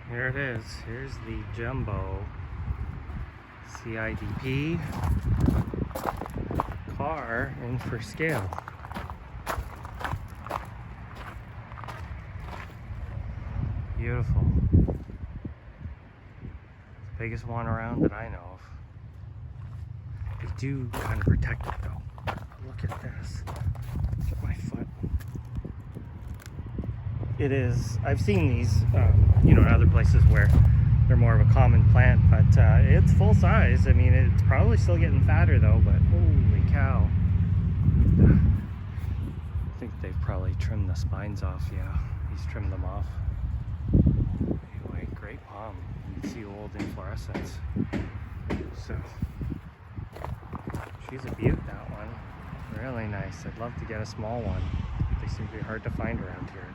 Here it is. Here's the jumbo CIDP car in for scale. Beautiful. Biggest one around that I know of. They do kind of protect it though. Look at this. Look at my foot. It is, I've seen these, in other places where they're more of a common plant, but it's full size. I mean, it's probably still getting fatter though, but holy cow. I think they've probably trimmed the spines off. Yeah, he's trimmed them off. Anyway, great palm. You can see old inflorescence. So, she's a beaut, that one. Really nice. I'd love to get a small one. They seem to be hard to find around here.